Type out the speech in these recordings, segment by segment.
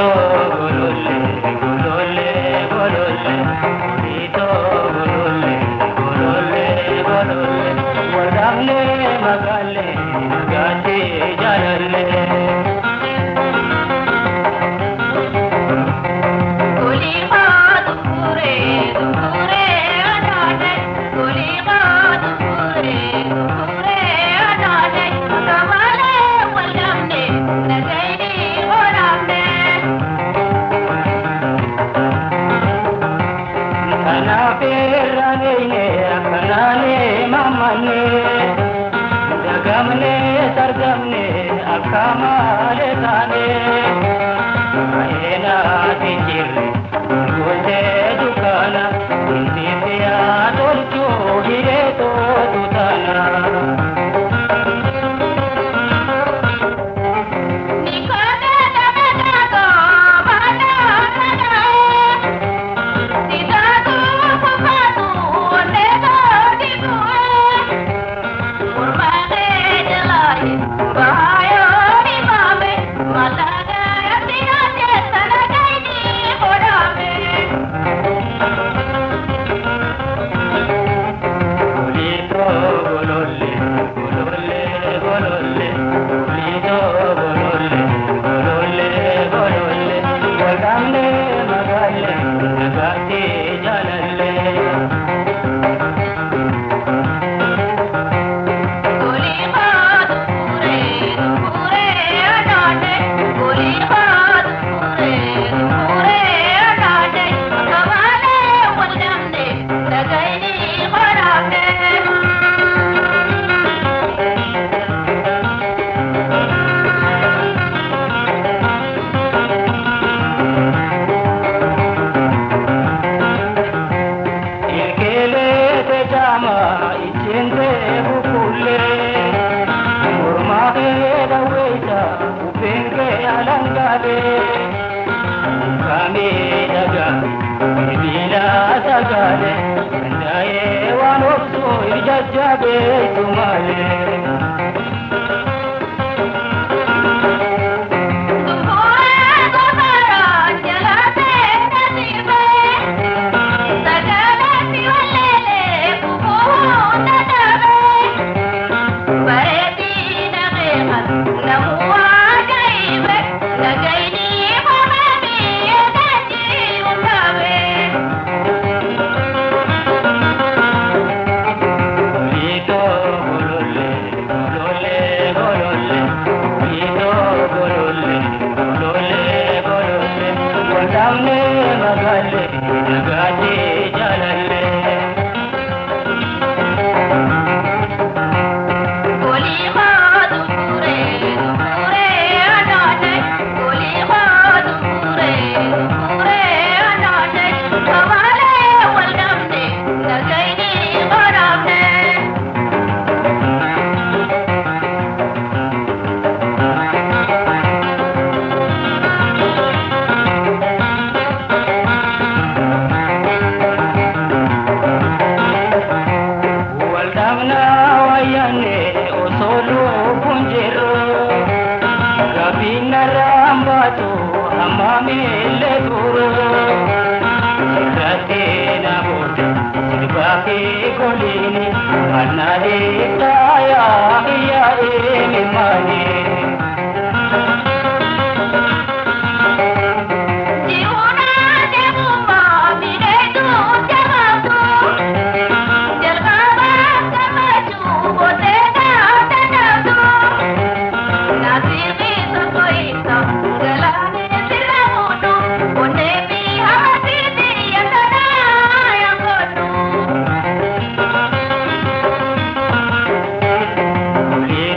golole, golole, golole, ulito golole, golole, golole, wardamne magale, gati jalalle. Dagamne sargamne akamale tane ayena tinjirre gote dukana tindiya dolchu hire to tutana jabe tumale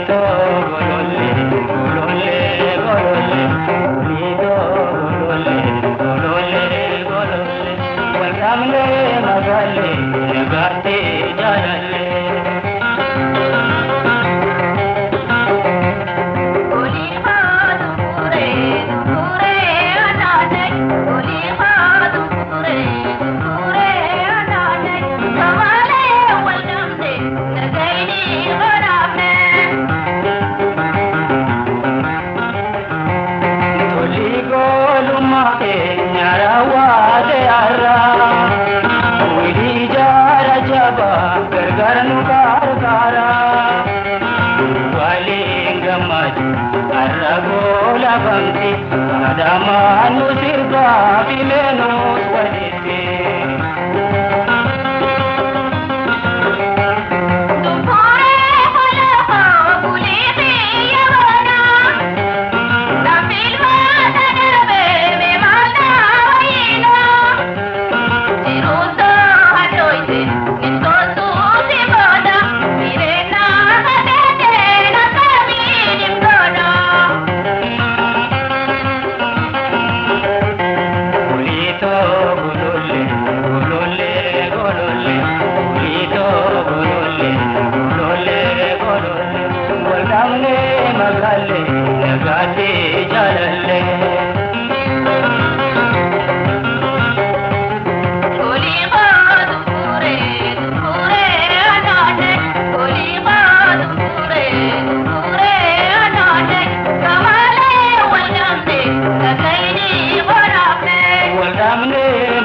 golole ke nyarawa de arra wili jara jaba gargarnu karkara wali gamaj arra gola banti adama nu sirga bilenu walite magale nagate jalalle koli baad pure anane koli baad pure anane kamale walamne nagaini warame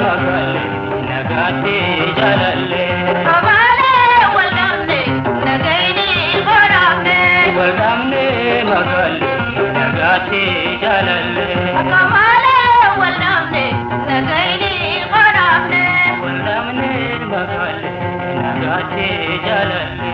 magale nagate jalalle kamale walamne nagaini warame magale nagate jalalle kamale walamne nagaini warame magale nagate jalalle